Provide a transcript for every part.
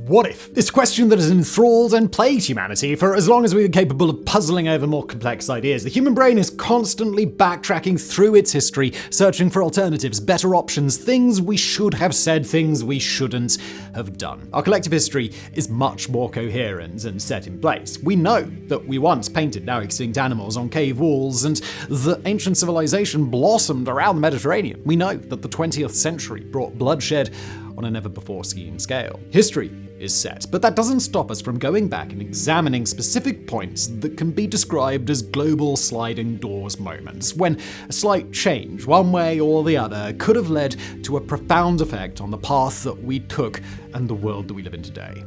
What if? This question that has enthralled and plagued humanity for as long as we've been capable of puzzling over more complex ideas. The human brain is constantly backtracking through its history, searching for alternatives, better options, things we should have said, things we shouldn't have done. Our collective history is much more coherent and set in place. We know that we once painted now extinct animals on cave walls and that ancient civilization blossomed around the Mediterranean. We know that the 20th century brought bloodshed on a never-before-seen scale. History is set, but that doesn't stop us from going back and examining specific points that can be described as global sliding doors moments, when a slight change, one way or the other, could have led to a profound effect on the path that we took and the world that we live in today.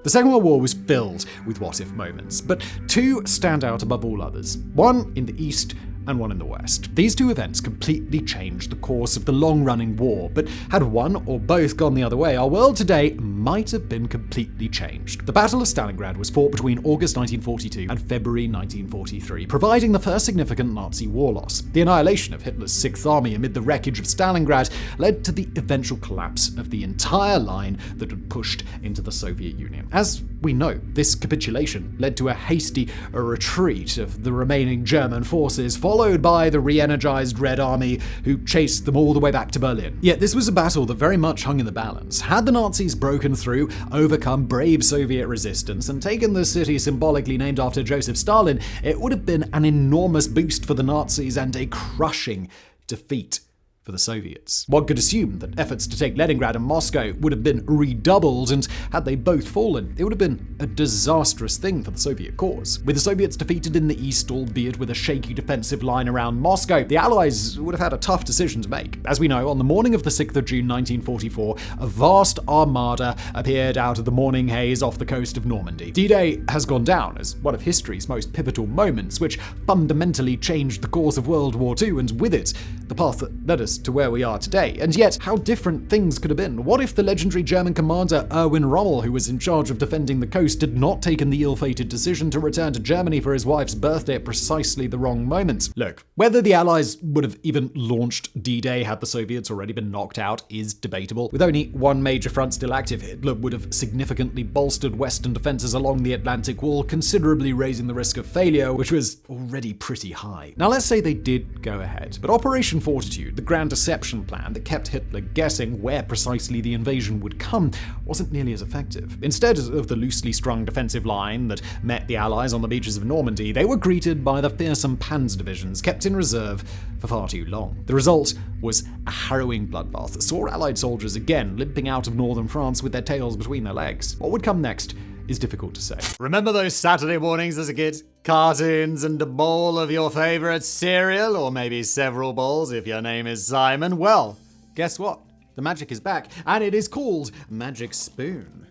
The Second World War was filled with what-if moments, but two stand out above all others. One in the East and one in the West. These two events completely changed the course of the long-running war, but had one or both gone the other way, our world today might have been completely changed. The Battle of Stalingrad was fought between August 1942 and February 1943, providing the first significant Nazi war loss. The annihilation of Hitler's Sixth Army amid the wreckage of Stalingrad led to the eventual collapse of the entire line that had pushed into the Soviet Union. As we know, this capitulation led to a hasty retreat of the remaining German forces, followed by the re-energized Red Army, who chased them all the way back to Berlin. Yet this was a battle that very much hung in the balance. Had the Nazis broken through, overcome brave Soviet resistance, and taken the city symbolically named after Joseph Stalin, it would have been an enormous boost for the Nazis and a crushing defeat for the Soviets. One could assume that efforts to take Leningrad and Moscow would have been redoubled, and had they both fallen, it would have been a disastrous thing for the Soviet cause. With the Soviets defeated in the east, albeit with a shaky defensive line around Moscow, the Allies would have had a tough decision to make. As we know, on the morning of the 6th of June 1944, a vast armada appeared out of the morning haze off the coast of Normandy. D-Day has gone down as one of history's most pivotal moments, which fundamentally changed the course of World War II, and with it, the path that led us to where we are today. And yet, how different things could have been. What if the legendary German commander Erwin Rommel, who was in charge of defending the coast, had not taken the ill-fated decision to return to Germany for his wife's birthday at precisely the wrong moment? Look, whether the Allies would have even launched D-Day had the Soviets already been knocked out is debatable. With only one major front still active, Hitler would have significantly bolstered Western defenses along the Atlantic Wall, considerably raising the risk of failure, which was already pretty high. Now let's say they did go ahead, but Operation Fortitude, the grand deception plan that kept Hitler guessing where precisely the invasion would come, wasn't nearly as effective. Instead of the loosely strung defensive line that met the Allies on the beaches of Normandy, they were greeted by the fearsome Panzer divisions kept in reserve for far too long. The result was a harrowing bloodbath that saw Allied soldiers again limping out of northern France with their tails between their legs. What would come next is difficult to say. Remember those Saturday mornings as a kid? Cartoons and a bowl of your favorite cereal, or maybe several bowls if your name is Simon? Well, guess what? The magic is back, and it is called Magic Spoon.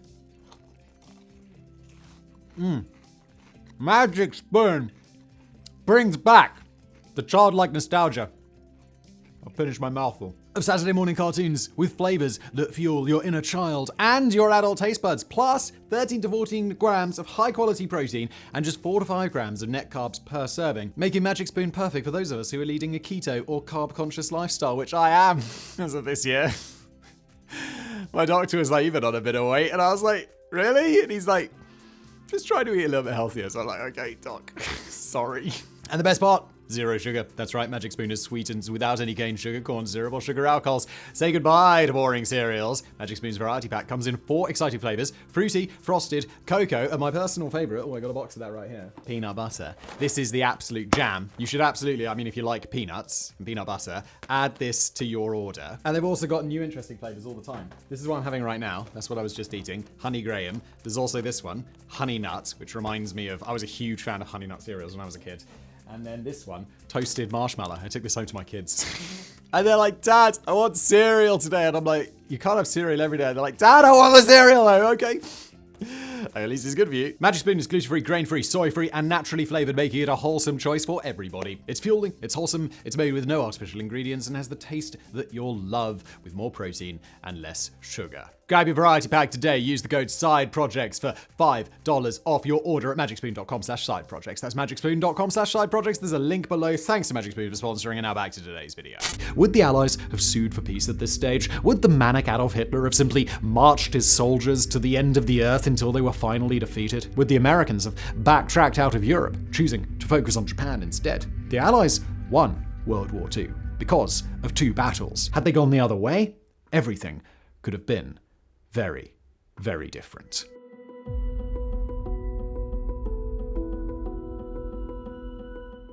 Magic Spoon brings back the childlike nostalgia. I'll finish my mouthful of Saturday morning cartoons with flavors that fuel your inner child and your adult taste buds, plus 13 to 14 grams of high quality protein and just 4 to 5 grams of net carbs per serving, making Magic Spoon perfect for those of us who are leading a keto or carb conscious lifestyle, which I am as of this year. My doctor was like, "You've been on a bit of weight," and I was like, "Really?" And he's like, "Just try to eat a little bit healthier." So I'm like, "Okay, doc, sorry." And the best part? Zero sugar. That's right, Magic Spoon is sweetened without any cane sugar, corn syrup, or sugar alcohols. Say goodbye to boring cereals. Magic Spoon's variety pack comes in 4 exciting flavors: fruity, frosted, cocoa, and my personal favorite, I got a box of that right here, peanut butter. This is the absolute jam. You should absolutely, if you like peanuts and peanut butter, add this to your order. And they've also got new interesting flavors all the time. This is what I'm having right now. That's what I was just eating. Honey Graham. There's also this one, Honey Nut, which reminds me of, I was a huge fan of Honey Nut cereals when I was a kid. And then this one, toasted marshmallow. I took this home to my kids. And they're like, "Dad, I want cereal today." And I'm like, "You can't have cereal every day." And they're like, "Dad, I want the cereal." Oh, okay. At least it's good for you. Magic Spoon is gluten-free, grain-free, soy-free, and naturally flavored, making it a wholesome choice for everybody. It's fueling, it's wholesome, it's made with no artificial ingredients, and has the taste that you'll love, with more protein and less sugar. Grab your variety pack today. Use the code Sideprojects for $5 off your order at magicspoon.com/sideprojects. That's magicspoon.com/sideprojects. There's a link below. Thanks to Magic Spoon for sponsoring, and now back to today's video. Would the Allies have sued for peace at this stage? Would the manic Adolf Hitler have simply marched his soldiers to the end of the earth until they were finally defeated? Would the Americans have backtracked out of Europe, choosing to focus on Japan instead? The Allies won World War II because of 2 battles. Had they gone the other way, everything could have been very, very different.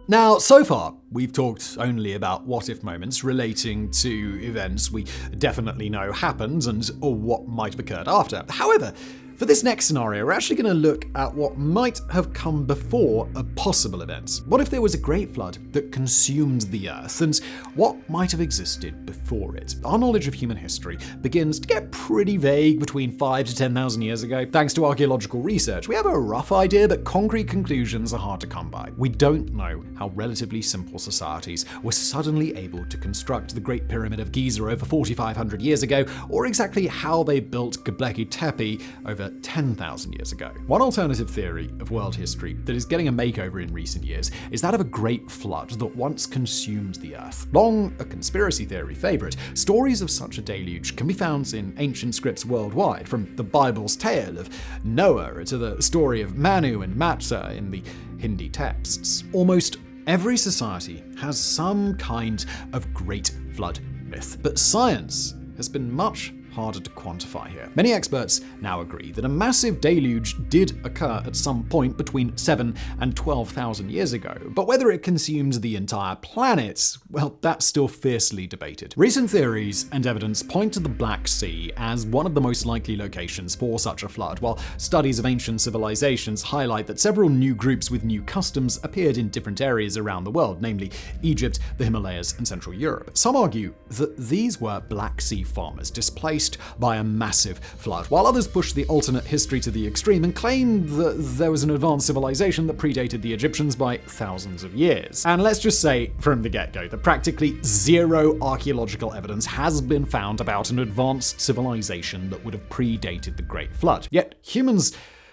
Now, so far, we've talked only about what-if moments relating to events we definitely know happened or what might have occurred after. However, for this next scenario, we're actually going to look at what might have come before a possible event. What if there was a great flood that consumed the Earth, and what might have existed before it? Our knowledge of human history begins to get pretty vague between 5,000 to 10,000 years ago. Thanks to archaeological research, we have a rough idea, but concrete conclusions are hard to come by. We don't know how relatively simple societies were suddenly able to construct the Great Pyramid of Giza over 4,500 years ago, or exactly how they built Göbekli Tepe over 10,000 years ago. One alternative theory of world history that is getting a makeover in recent years is that of a great flood that once consumed the Earth. Long a conspiracy theory favorite, stories of such a deluge can be found in ancient scripts worldwide, from the Bible's tale of Noah to the story of Manu and Matsah in the Hindi texts. Almost every society has some kind of great flood myth, but science has been much harder to quantify here. Many experts now agree that a massive deluge did occur at some point between 7,000 and 12,000 years ago, but whether it consumed the entire planet, well, that's still fiercely debated. Recent theories and evidence point to the Black Sea as one of the most likely locations for such a flood, while studies of ancient civilizations highlight that several new groups with new customs appeared in different areas around the world, namely Egypt, the Himalayas, and Central Europe. Some argue that these were Black Sea farmers displaced by a massive flood, while others push the alternate history to the extreme and claim that there was an advanced civilization that predated the Egyptians by thousands of years. And let's just say from the get-go that practically zero archaeological evidence has been found about an advanced civilization that would have predated the Great Flood. Yet humans,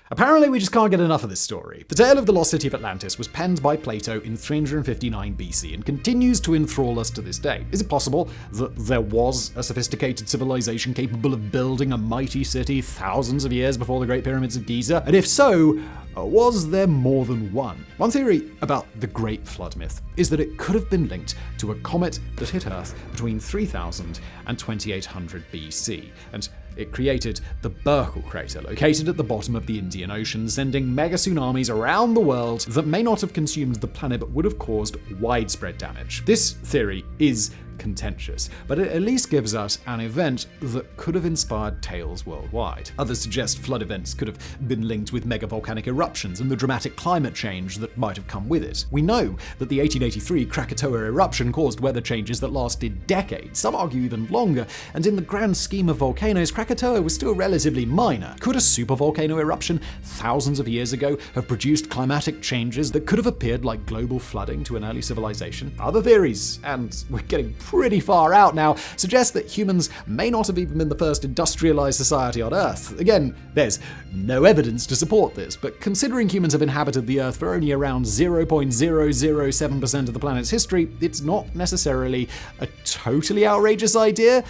apparently we just can't get enough of this story. The tale of the lost city of Atlantis was penned by Plato in 359 BC and continues to enthrall us to this day. Is it possible that there was a sophisticated civilization capable of building a mighty city thousands of years before the Great Pyramids of Giza? And if so, was there more than one? One theory about the Great Flood myth is that it could have been linked to a comet that hit Earth between 3000 and 2800 BC, and it created the Burckle crater, located at the bottom of the Indian Ocean, sending mega tsunamis around the world that may not have consumed the planet but would have caused widespread damage. This theory is contentious, but it at least gives us an event that could have inspired tales worldwide. Others suggest flood events could have been linked with megavolcanic eruptions and the dramatic climate change that might have come with it. We know that the 1883 Krakatoa eruption caused weather changes that lasted decades, some argue even longer, and in the grand scheme of volcanoes, Krakatoa was still relatively minor. Could a supervolcano eruption thousands of years ago have produced climatic changes that could have appeared like global flooding to an early civilization? Other theories, and we're getting pretty far out now, suggest that humans may not have even been the first industrialized society on Earth. Again, there's no evidence to support this, but considering humans have inhabited the Earth for only around 0.007% of the planet's history, it's not necessarily a totally outrageous idea.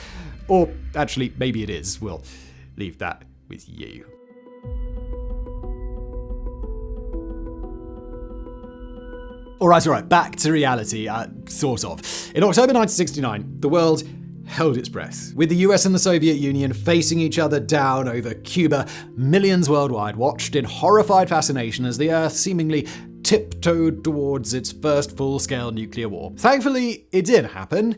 Or actually, maybe it is. We'll leave that with you. All right, back to reality, sort of. In October 1969, the world held its breath. With the US and the Soviet Union facing each other down over Cuba, millions worldwide watched in horrified fascination as the Earth seemingly tiptoed towards its first full-scale nuclear war. Thankfully, it did happen.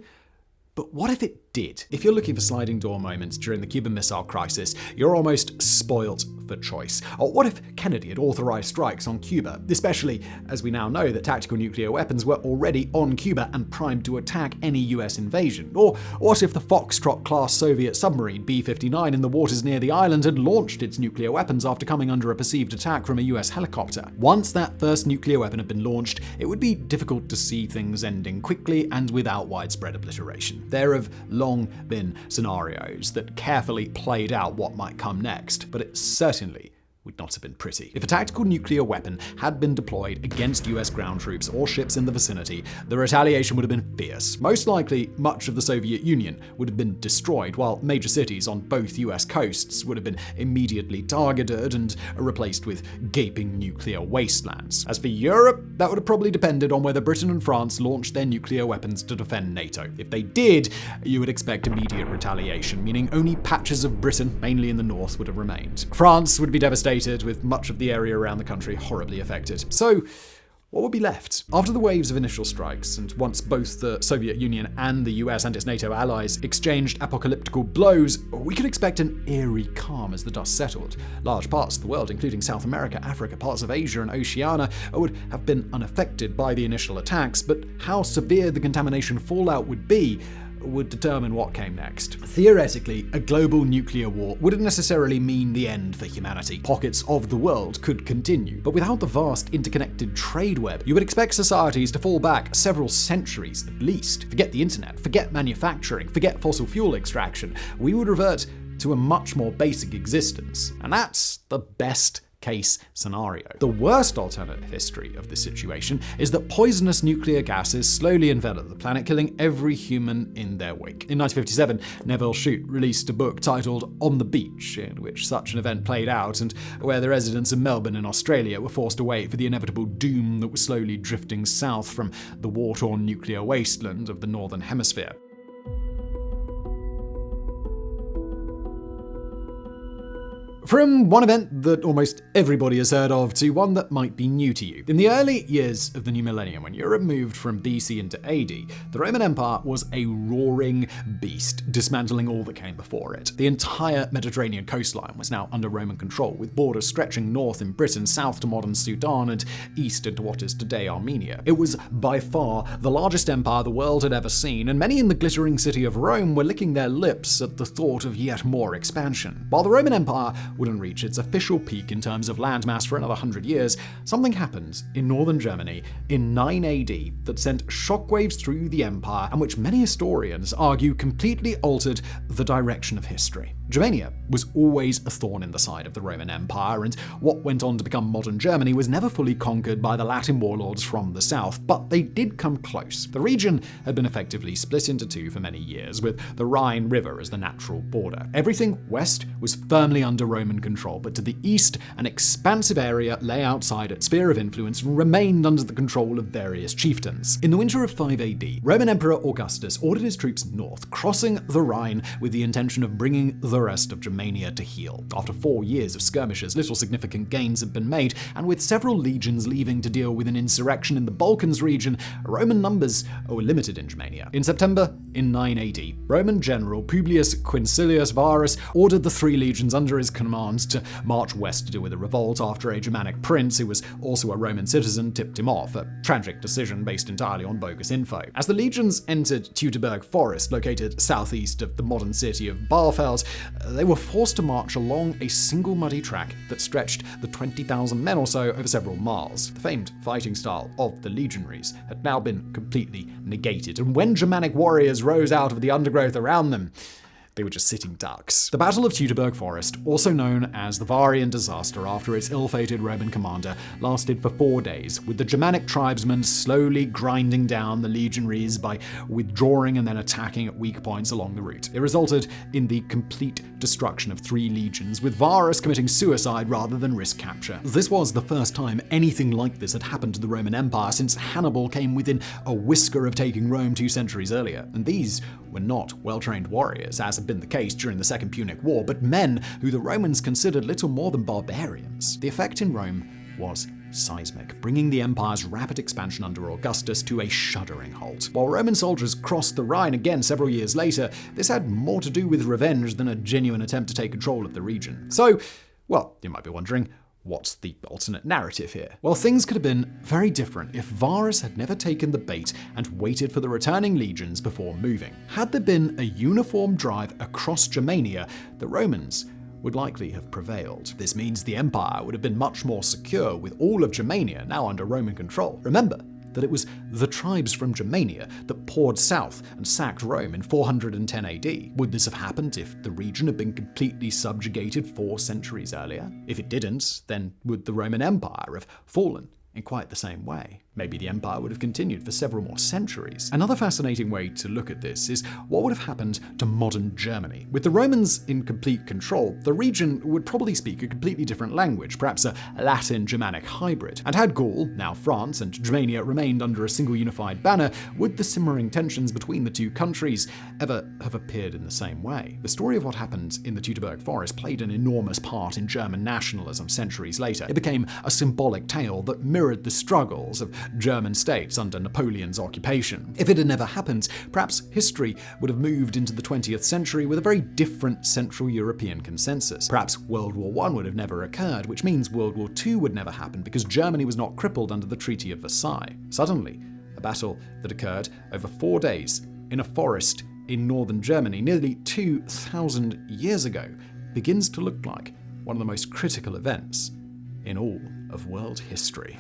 But what if it did? If you're looking for sliding door moments during the Cuban Missile Crisis, you're almost spoilt for choice. Or what if Kennedy had authorized strikes on Cuba, especially as we now know that tactical nuclear weapons were already on Cuba and primed to attack any US invasion? Or what if the Foxtrot-class Soviet submarine B-59 in the waters near the island had launched its nuclear weapons after coming under a perceived attack from a US helicopter? Once that first nuclear weapon had been launched, it would be difficult to see things ending quickly and without widespread obliteration. There have long long been scenarios that carefully played out what might come next, but it certainly would not have been pretty. If a tactical nuclear weapon had been deployed against US ground troops or ships in the vicinity, the retaliation would have been fierce. Most likely, much of the Soviet Union would have been destroyed, while major cities on both US coasts would have been immediately targeted and replaced with gaping nuclear wastelands. As for Europe, that would have probably depended on whether Britain and France launched their nuclear weapons to defend NATO. If they did, you would expect immediate retaliation, meaning only patches of Britain, mainly in the north, would have remained. France would be devastated, with much of the area around the country horribly affected. So, what would be left? After the waves of initial strikes, and once both the Soviet Union and the US and its NATO allies exchanged apocalyptical blows, we could expect an eerie calm as the dust settled. Large parts of the world, including South America, Africa, parts of Asia, and Oceania, would have been unaffected by the initial attacks, but how severe the contamination fallout would be would determine what came next. Theoretically, a global nuclear war wouldn't necessarily mean the end for humanity. Pockets of the world could continue, but without the vast interconnected trade web, you would expect societies to fall back several centuries at least. Forget the internet, forget manufacturing, forget fossil fuel extraction. We would revert to a much more basic existence, and that's the best case scenario. The worst alternate history of this situation is that poisonous nuclear gases slowly envelop the planet, killing every human in their wake. In 1957, Neville Shute released a book titled On the Beach, in which such an event played out, and where the residents of Melbourne in Australia were forced to wait for the inevitable doom that was slowly drifting south from the war-torn nuclear wasteland of the Northern Hemisphere. From one event that almost everybody has heard of to one that might be new to you. In the early years of the new millennium, when Europe moved from BC into AD, the Roman Empire was a roaring beast, dismantling all that came before it. The entire Mediterranean coastline was now under Roman control, with borders stretching north in Britain, south to modern Sudan, and east into what is today Armenia. It was by far the largest empire the world had ever seen, and many in the glittering city of Rome were licking their lips at the thought of yet more expansion. While the Roman Empire wouldn't reach its official peak in terms of landmass for another 100 years, something happened in northern Germany in 9 AD that sent shockwaves through the empire and which many historians argue completely altered the direction of history. Germania was always a thorn in the side of the Roman Empire, and what went on to become modern Germany was never fully conquered by the Latin warlords from the south, but they did come close. The region had been effectively split into two for many years, with the Rhine River as the natural border. Everything west was firmly under Roman control, but to the east, an expansive area lay outside its sphere of influence and remained under the control of various chieftains. In the winter of 5 AD, Roman Emperor Augustus ordered his troops north, crossing the Rhine with the intention of bringing the rest of Germania to heel. After 4 years of skirmishes, little significant gains had been made, and with several legions leaving to deal with an insurrection in the Balkans region, Roman numbers were limited in Germania. In September, in 9 AD, Roman general Publius Quinctilius Varus ordered the 3 legions under his command to march west to deal with a revolt after a Germanic prince, who was also a Roman citizen, tipped him off, a tragic decision based entirely on bogus info. As the legions entered Teutoburg Forest, located southeast of the modern city of Barfeld, they were forced to march along a single muddy track that stretched the 20,000 men or so over several miles. The famed fighting style of the legionaries had now been completely negated, and when Germanic warriors rose out of the undergrowth around them, they were just sitting ducks. The Battle of Teutoburg Forest, also known as the Varian Disaster after its ill-fated Roman commander, lasted for 4 days, with the Germanic tribesmen slowly grinding down the legionaries by withdrawing and then attacking at weak points along the route. It resulted in the complete destruction of 3 legions, with Varus committing suicide rather than risk capture. This was the first time anything like this had happened to the Roman Empire since Hannibal came within a whisker of taking Rome 2 centuries earlier, and these were not well-trained warriors, as had been the case during the Second Punic War, but men who the Romans considered little more than barbarians. The effect in Rome was seismic, bringing the empire's rapid expansion under Augustus to a shuddering halt. While Roman soldiers crossed the Rhine again several years later, this had more to do with revenge than a genuine attempt to take control of the region. So, well, you might be wondering, what's the alternate narrative here? Well, things could have been very different if Varus had never taken the bait and waited for the returning legions before moving. Had there been a uniform drive across Germania, the Romans would likely have prevailed. This means the empire would have been much more secure, with all of Germania now under Roman control. Remember, that it was the tribes from Germania that poured south and sacked Rome in 410 AD. Would this have happened if the region had been completely subjugated 4 centuries earlier? If it didn't, then would the Roman Empire have fallen in quite the same way? Maybe the empire would have continued for several more centuries. Another fascinating way to look at this is what would have happened to modern Germany. With the Romans in complete control, the region would probably speak a completely different language, perhaps a Latin-Germanic hybrid. And had Gaul, now France, and Germania remained under a single unified banner, would the simmering tensions between the two countries ever have appeared in the same way? The story of what happened in the Teutoburg Forest played an enormous part in German nationalism centuries later. It became a symbolic tale that mirrored the struggles of German states under Napoleon's occupation. If it had never happened, perhaps history would have moved into the 20th century with a very different Central European consensus. Perhaps World War I would have never occurred, which means World War II would never happen because Germany was not crippled under the Treaty of Versailles. Suddenly, a battle that occurred over 4 days in a forest in northern Germany nearly 2,000 years ago begins to look like one of the most critical events in all of world history.